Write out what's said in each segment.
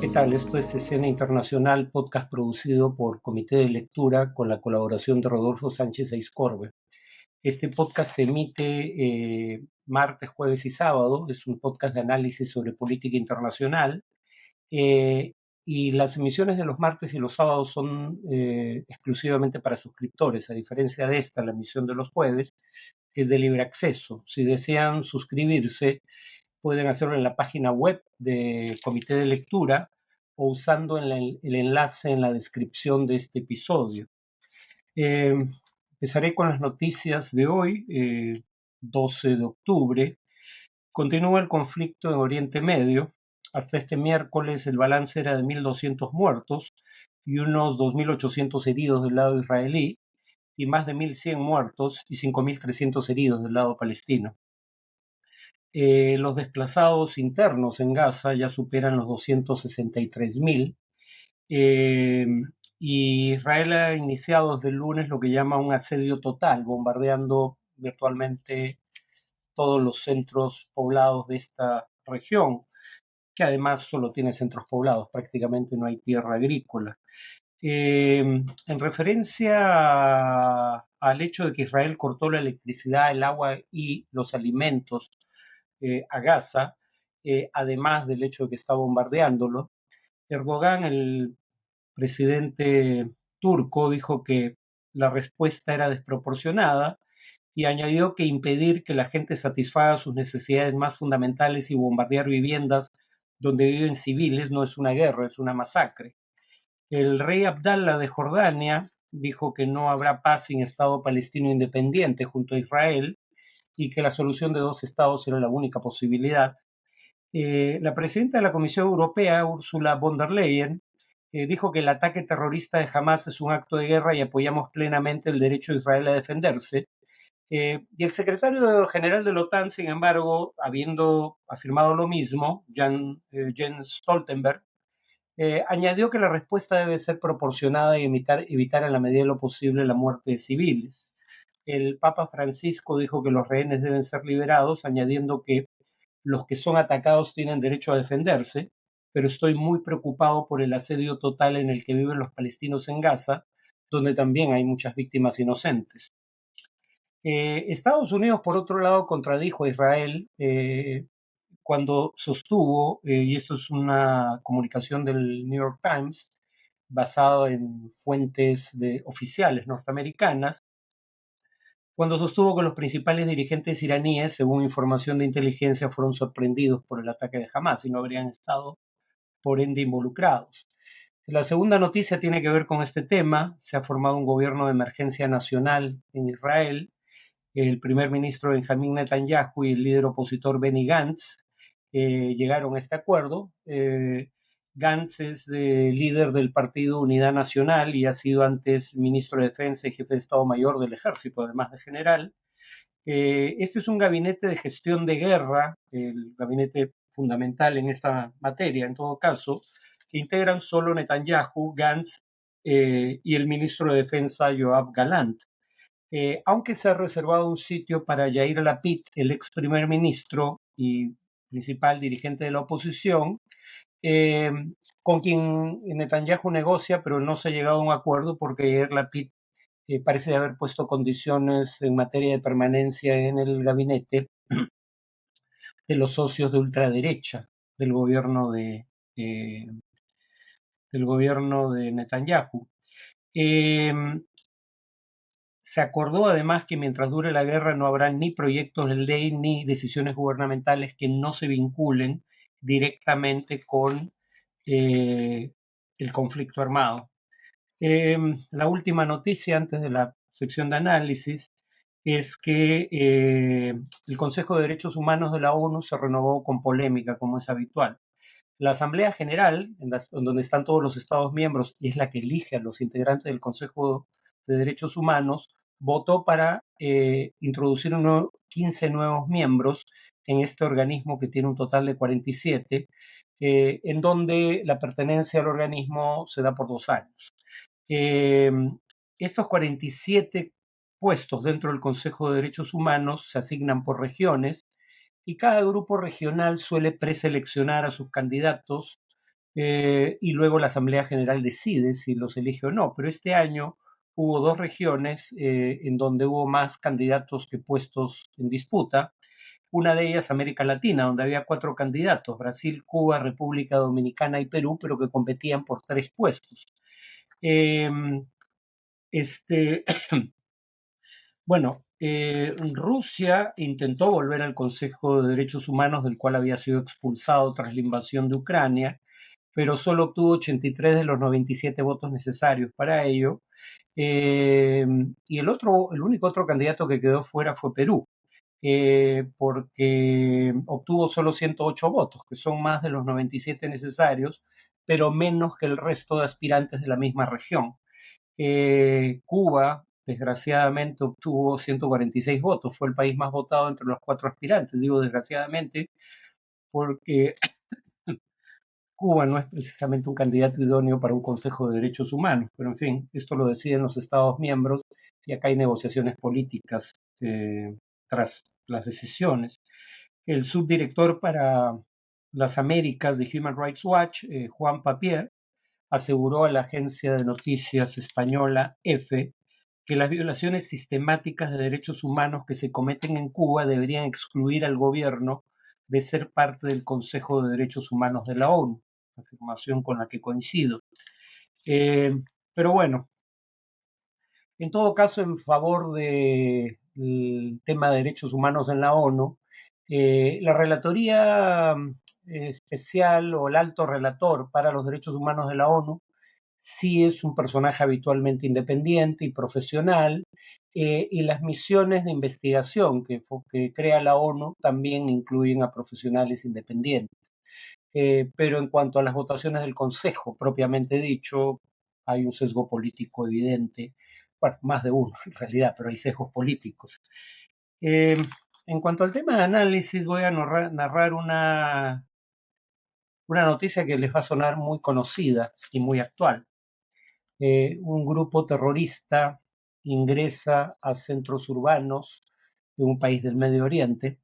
¿Qué tal? Esto es Escena Internacional, podcast producido por Comité de Lectura con la colaboración de Rodolfo Sánchez Aizcorbe. Este podcast se emite martes, jueves y sábado. Es un podcast de análisis sobre política internacional. eh, y las emisiones de los martes y los sábados son exclusivamente para suscriptores, a diferencia de esta, la emisión de los jueves, que es de libre acceso. Si desean suscribirse, pueden hacerlo en la página web de Comité de Lectura o usando el enlace en la descripción de este episodio. Eh, Empezaré con las noticias de hoy, 12 de octubre. Continúa el conflicto en Oriente Medio. Hasta este miércoles el balance era de 1.200 muertos y unos 2.800 heridos del lado israelí y más de 1.100 muertos y 5.300 heridos del lado palestino. Los desplazados internos en Gaza ya superan los 263.000. eh, y Israel ha iniciado desde el lunes lo que llama un asedio total, bombardeando virtualmente todos los centros poblados de esta región, que además solo tiene centros poblados, prácticamente no hay tierra agrícola. En referencia al hecho de que Israel cortó la electricidad, el agua y los alimentos a Gaza, además del hecho de que está bombardeándolo, Erdogan, el presidente turco, dijo que la respuesta era desproporcionada y añadió que impedir que la gente satisfaga sus necesidades más fundamentales y bombardear viviendas donde viven civiles no es una guerra, es una masacre. El rey Abdallah de Jordania dijo que no habrá paz sin Estado palestino independiente junto a Israel y que la solución de dos estados era la única posibilidad. La presidenta de la Comisión Europea, Ursula von der Leyen, dijo que el ataque terrorista de Hamas es un acto de guerra y apoyamos plenamente el derecho de Israel a defenderse. Y el secretario general de la OTAN, sin embargo, habiendo afirmado lo mismo, Jens Stoltenberg, añadió que la respuesta debe ser proporcionada y evitar en la medida de lo posible la muerte de civiles. El Papa Francisco dijo que los rehenes deben ser liberados, añadiendo que los que son atacados tienen derecho a defenderse, pero estoy muy preocupado por el asedio total en el que viven los palestinos en Gaza, donde también hay muchas víctimas inocentes. Estados Unidos, por otro lado, contradijo a Israel cuando sostuvo, y esto es una comunicación del New York Times, basado en fuentes oficiales norteamericanas, cuando sostuvo que los principales dirigentes iraníes, según información de inteligencia, fueron sorprendidos por el ataque de Hamas y no habrían estado, por ende, involucrados. La segunda noticia tiene que ver con este tema. Se ha formado un gobierno de emergencia nacional en Israel. El primer ministro Benjamin Netanyahu y el líder opositor Benny Gantz llegaron a este acuerdo. Gantz es líder del partido Unidad Nacional y ha sido antes ministro de Defensa y jefe de Estado Mayor del Ejército, además de general. Este es un gabinete de gestión de guerra, el gabinete fundamental en esta materia, en todo caso, que integran solo Netanyahu, Gantz y el ministro de Defensa Yoav Galant. Aunque se ha reservado un sitio para Yair Lapid, el ex primer ministro y principal dirigente de la oposición, eh, con quien Netanyahu negocia, pero no se ha llegado a un acuerdo porque Yair Lapid parece haber puesto condiciones en materia de permanencia en el gabinete de los socios de ultraderecha del gobierno eh, del gobierno de Netanyahu. Eh, Se acordó además que mientras dure la guerra no habrá ni proyectos de ley ni decisiones gubernamentales que no se vinculen directamente con el conflicto armado. La última noticia antes de la sección de análisis es que el Consejo de Derechos Humanos de la ONU se renovó con polémica, como es habitual. La Asamblea General, en donde están todos los Estados miembros y es la que elige a los integrantes del Consejo de Derechos Humanos, votó para introducir 15 nuevos miembros en este organismo que tiene un total de 47, en donde la pertenencia al organismo se da por 2 años. Eh, Estos 47 puestos dentro del Consejo de Derechos Humanos se asignan por regiones y cada grupo regional suele preseleccionar a sus candidatos y luego la Asamblea General decide si los elige o no. Pero este año hubo dos regiones en donde hubo más candidatos que puestos en disputa. Una de ellas América Latina, donde había cuatro candidatos: Brasil, Cuba, República Dominicana y Perú, pero que competían por tres puestos. Eh, este, bueno, Rusia intentó volver al Consejo de Derechos Humanos, del cual había sido expulsado tras la invasión de Ucrania, pero solo obtuvo 83 de los 97 votos necesarios para ello. Y el único otro candidato que quedó fuera fue Perú, porque obtuvo solo 108 votos, que son más de los 97 necesarios, pero menos que el resto de aspirantes de la misma región. Cuba, desgraciadamente, obtuvo 146 votos, fue el país más votado entre los cuatro aspirantes. Digo desgraciadamente porque Cuba no es precisamente un candidato idóneo para un Consejo de Derechos Humanos, pero en fin, esto lo deciden los Estados miembros y acá hay negociaciones políticas tras las decisiones. El subdirector para las Américas de Human Rights Watch, Juan Papier, aseguró a la agencia de noticias española EFE que las violaciones sistemáticas de derechos humanos que se cometen en Cuba deberían excluir al gobierno de ser parte del Consejo de Derechos Humanos de la ONU, afirmación con la que coincido. Eh, pero bueno, en todo caso, en favor del tema de derechos humanos en la ONU, la Relatoría Especial o el Alto Relator para los Derechos Humanos de la ONU sí es un personaje habitualmente independiente y profesional, y las misiones de investigación que crea la ONU también incluyen a profesionales independientes. Pero en cuanto a las votaciones del Consejo, propiamente dicho, hay un sesgo político evidente, bueno, más de uno en realidad, pero hay sesgos políticos. Eh, en cuanto al tema de análisis, voy a narrar una noticia que les va a sonar muy conocida y muy actual. Un grupo terrorista ingresa a centros urbanos de un país del Medio Oriente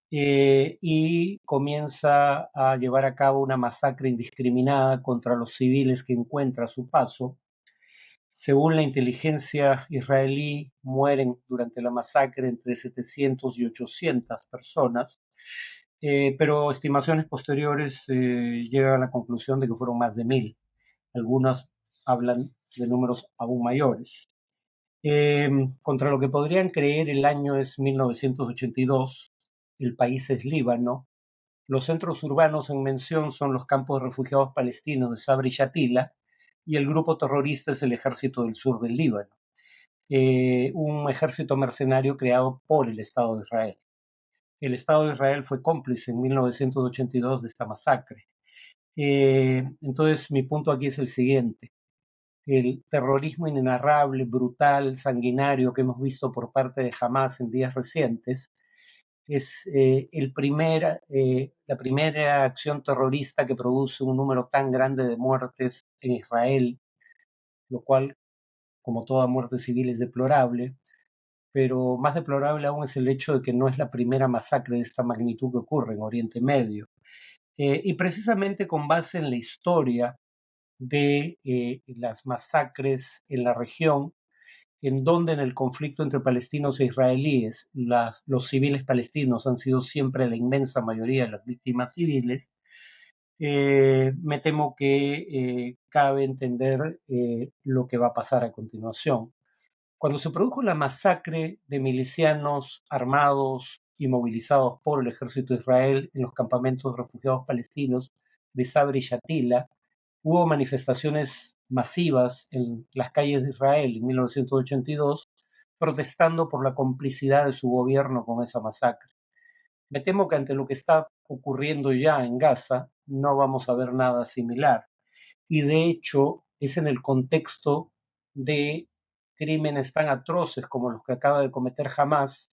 y comienza a llevar a cabo una masacre indiscriminada contra los civiles que encuentra a su paso. Según la inteligencia israelí, mueren durante la masacre entre 700 y 800 personas, pero estimaciones posteriores llegan a la conclusión de que fueron más de 1000. Algunas hablan de números aún mayores. Contra lo que podrían creer, el año es 1982, el país es Líbano. Los centros urbanos en mención son los campos de refugiados palestinos de Sabra y Shatila, y el grupo terrorista es el Ejército del Sur del Líbano, un ejército mercenario creado por el Estado de Israel. El Estado de Israel fue cómplice en 1982 de esta masacre. Entonces, mi punto aquí es el siguiente: el terrorismo inenarrable, brutal, sanguinario que hemos visto por parte de Hamas en días recientes es la primera acción terrorista que produce un número tan grande de muertes en Israel, lo cual, como toda muerte civil, es deplorable, pero más deplorable aún es el hecho de que no es la primera masacre de esta magnitud que ocurre en Oriente Medio. Y precisamente con base en la historia de las masacres en la región, en donde en el conflicto entre palestinos e israelíes los civiles palestinos han sido siempre la inmensa mayoría de las víctimas civiles, me temo que cabe entender lo que va a pasar a continuación. Cuando se produjo la masacre de milicianos armados y movilizados por el ejército de Israel en los campamentos de refugiados palestinos de Sabra y Shatila, hubo manifestaciones masivas en las calles de Israel en 1982 protestando por la complicidad de su gobierno con esa masacre. Me temo que ante lo que está ocurriendo ya en Gaza no vamos a ver nada similar. Y de hecho es en el contexto de crímenes tan atroces como los que acaba de cometer Hamas,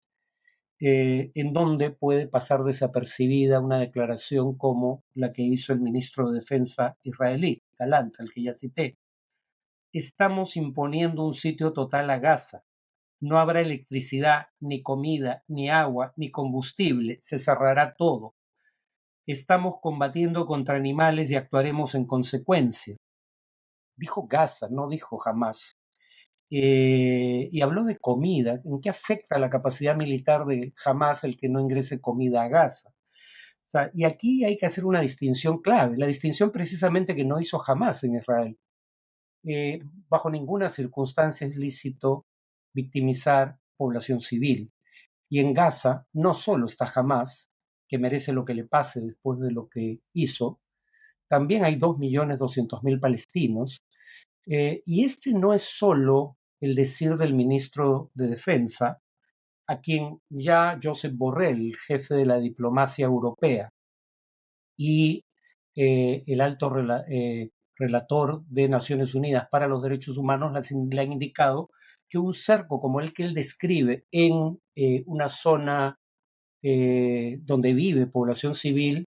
en donde puede pasar desapercibida una declaración como la que hizo el ministro de Defensa israelí, Galant, al que ya cité. Estamos imponiendo un sitio total a Gaza. No habrá electricidad, ni comida, ni agua, ni combustible. Se cerrará todo. Estamos combatiendo contra animales y actuaremos en consecuencia. Dijo Gaza, no dijo Hamás. Y habló de comida. ¿En qué afecta la capacidad militar de Hamás el que no ingrese comida a Gaza? O sea, y aquí hay que hacer una distinción clave, la distinción precisamente que no hizo Hamás en Israel. Eh, Bajo ninguna circunstancia es lícito victimizar población civil. Y en Gaza no solo está Hamás, que merece lo que le pase después de lo que hizo, también hay 2.200.000 palestinos. Y este no es solo el decir del ministro de Defensa, a quien ya Josep Borrell, jefe de la diplomacia europea, y el alto relator de Naciones Unidas para los Derechos Humanos le han indicado que un cerco como el que él describe en una zona donde vive población civil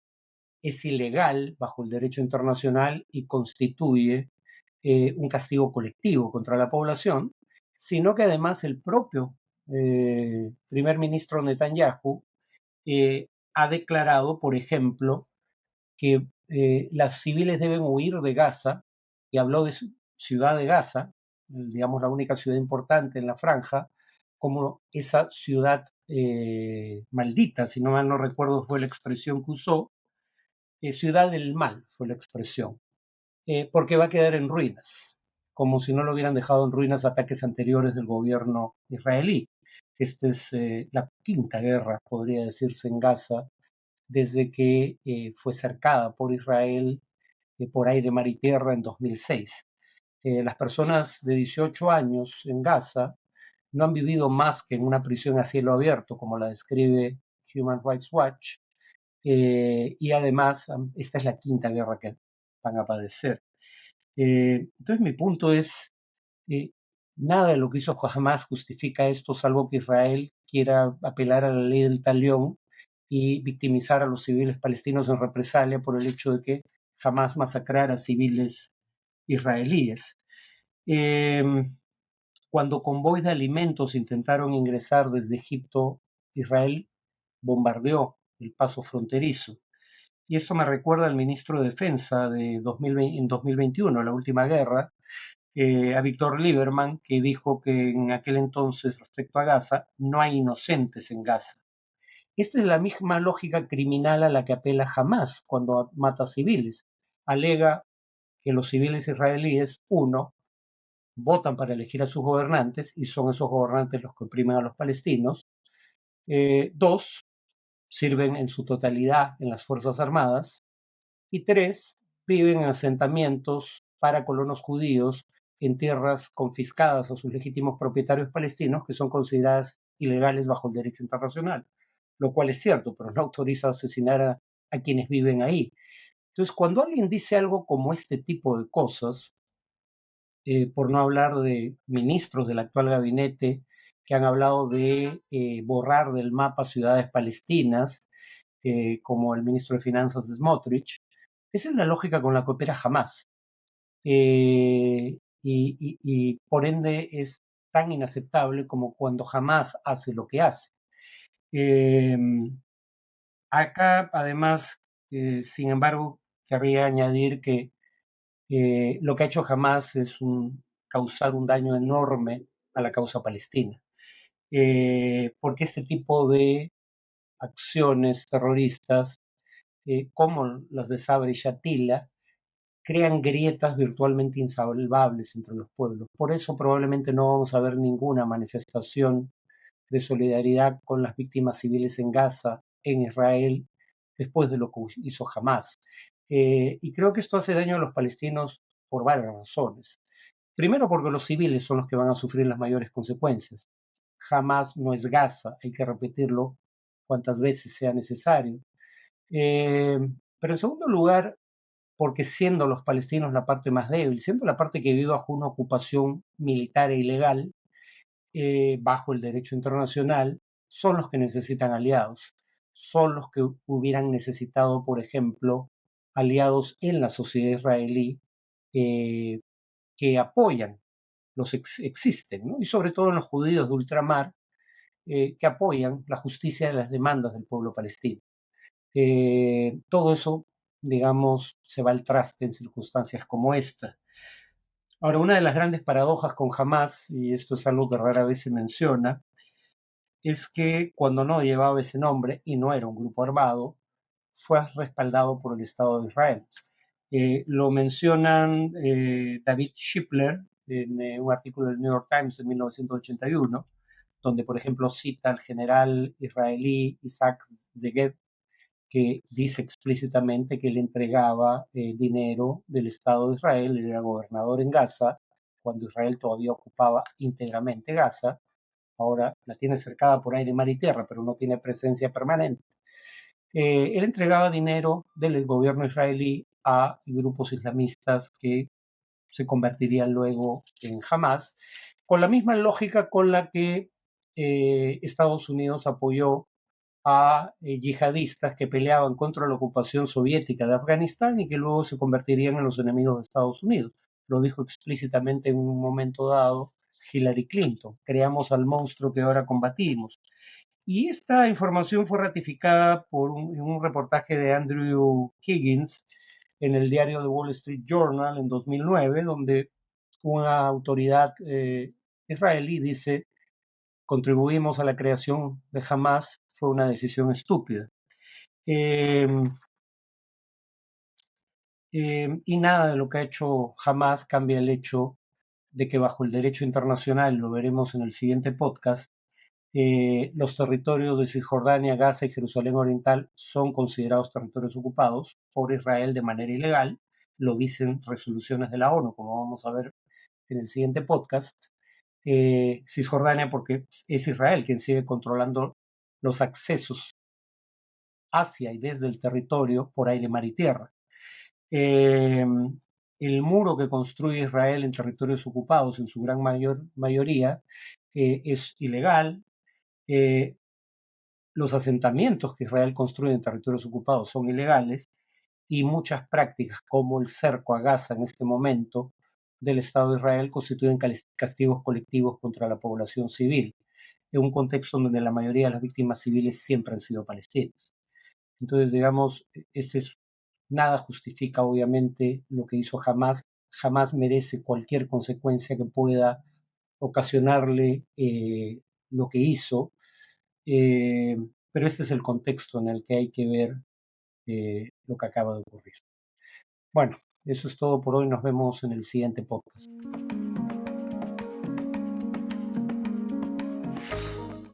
es ilegal bajo el derecho internacional y constituye un castigo colectivo contra la población, sino que además el propio primer ministro Netanyahu ha declarado, por ejemplo, que las civiles deben huir de Gaza, y habló de ciudad de Gaza, digamos la única ciudad importante en la franja, como esa ciudad maldita, si no mal no recuerdo fue la expresión que usó, ciudad del mal fue la expresión, porque va a quedar en ruinas, como si no lo hubieran dejado en ruinas ataques anteriores del gobierno israelí. Esta es la quinta guerra, podría decirse, en Gaza, desde que fue cercada por Israel por aire, mar y tierra en 2006. Las personas de 18 años en Gaza no han vivido más que en una prisión a cielo abierto, como la describe Human Rights Watch, y además esta es la quinta guerra que van a padecer. Entonces mi punto es, eh, nada de lo que hizo Hamas justifica esto, salvo que Israel quiera apelar a la ley del talión y victimizar a los civiles palestinos en represalia por el hecho de que jamás masacrara a civiles israelíes. Eh, Cuando convoys de alimentos intentaron ingresar desde Egipto, Israel bombardeó el paso fronterizo. Y esto me recuerda al ministro de Defensa de 2020, en 2021, la última guerra, a Víctor Lieberman, que dijo que en aquel entonces, respecto a Gaza, no hay inocentes en Gaza. Esta es la misma lógica criminal a la que apela Hamas cuando mata civiles. Alega que los civiles israelíes, uno, votan para elegir a sus gobernantes y son esos gobernantes los que oprimen a los palestinos. Dos, sirven en su totalidad en las Fuerzas Armadas. Y tres, viven en asentamientos para colonos judíos en tierras confiscadas a sus legítimos propietarios palestinos que son consideradas ilegales bajo el derecho internacional, lo cual es cierto, pero no autoriza a asesinar a quienes viven ahí. Entonces, cuando alguien dice algo como este tipo de cosas, por no hablar de ministros del actual gabinete que han hablado de borrar del mapa ciudades palestinas, como el ministro de Finanzas de Smotrich, esa es la lógica con la que opera Hamas. Y por ende es tan inaceptable como cuando Hamas hace lo que hace. Eh, Acá, además, sin embargo, querría añadir que lo que ha hecho Hamas es causar un daño enorme a la causa palestina, porque este tipo de acciones terroristas, como las de Sabra y Shatila, crean grietas virtualmente insalvables entre los pueblos. Por eso probablemente no vamos a ver ninguna manifestación de solidaridad con las víctimas civiles en Gaza, en Israel, después de lo que hizo Hamas. Y creo que esto hace daño a los palestinos por varias razones. Primero, porque los civiles son los que van a sufrir las mayores consecuencias. Hamas no es Gaza, hay que repetirlo cuantas veces sea necesario. Eh, pero en segundo lugar, porque siendo los palestinos la parte más débil, siendo la parte que vive bajo una ocupación militar e ilegal, bajo el derecho internacional, son los que necesitan aliados, son los que hubieran necesitado, por ejemplo, aliados en la sociedad israelí eh, que apoyan, existen, ¿no? Y sobre todo en los judíos de ultramar, que apoyan la justicia de las demandas del pueblo palestino. Todo eso, digamos, se va al traste en circunstancias como esta. Ahora, una de las grandes paradojas con Hamas, y esto es algo que rara vez se menciona, es que cuando no llevaba ese nombre y no era un grupo armado, fue respaldado por el Estado de Israel. Lo mencionan David Shipler en un artículo del New York Times de 1981, donde, por ejemplo, cita al general israelí Isaac Zeged, que dice explícitamente que él entregaba dinero del Estado de Israel, él era gobernador en Gaza, cuando Israel todavía ocupaba íntegramente Gaza, ahora la tiene cercada por aire, mar y tierra, pero no tiene presencia permanente. Él entregaba dinero del gobierno israelí a grupos islamistas que se convertirían luego en Hamas, con la misma lógica con la que Estados Unidos apoyó a yihadistas que peleaban contra la ocupación soviética de Afganistán y que luego se convertirían en los enemigos de Estados Unidos. Lo dijo explícitamente en un momento dado Hillary Clinton. Creamos al monstruo que ahora combatimos. Y esta información fue ratificada por un reportaje de Andrew Higgins en el diario The Wall Street Journal en 2009, donde una autoridad israelí dice: contribuimos a la creación de Hamas, fue una decisión estúpida. Eh, y nada de lo que ha hecho Hamas cambia el hecho de que bajo el derecho internacional, lo veremos en el siguiente podcast, los territorios de Cisjordania, Gaza y Jerusalén Oriental son considerados territorios ocupados por Israel de manera ilegal, lo dicen resoluciones de la ONU, como vamos a ver en el siguiente podcast. Cisjordania porque es Israel quien sigue controlando los accesos hacia y desde el territorio por aire, mar y tierra. Eh, el muro que construye Israel en territorios ocupados, en su gran mayoría, es ilegal. Eh, los asentamientos que Israel construye en territorios ocupados son ilegales y muchas prácticas como el cerco a Gaza en este momento del Estado de Israel constituyen castigos colectivos contra la población civil, en un contexto donde la mayoría de las víctimas civiles siempre han sido palestinas. Entonces, digamos, nada justifica obviamente lo que hizo Hamas. Jamás merece cualquier consecuencia que pueda ocasionarle lo que hizo, eh, pero este es el contexto en el que hay que ver lo que acaba de ocurrir. Bueno, eso es todo por hoy. Nos vemos en el siguiente podcast.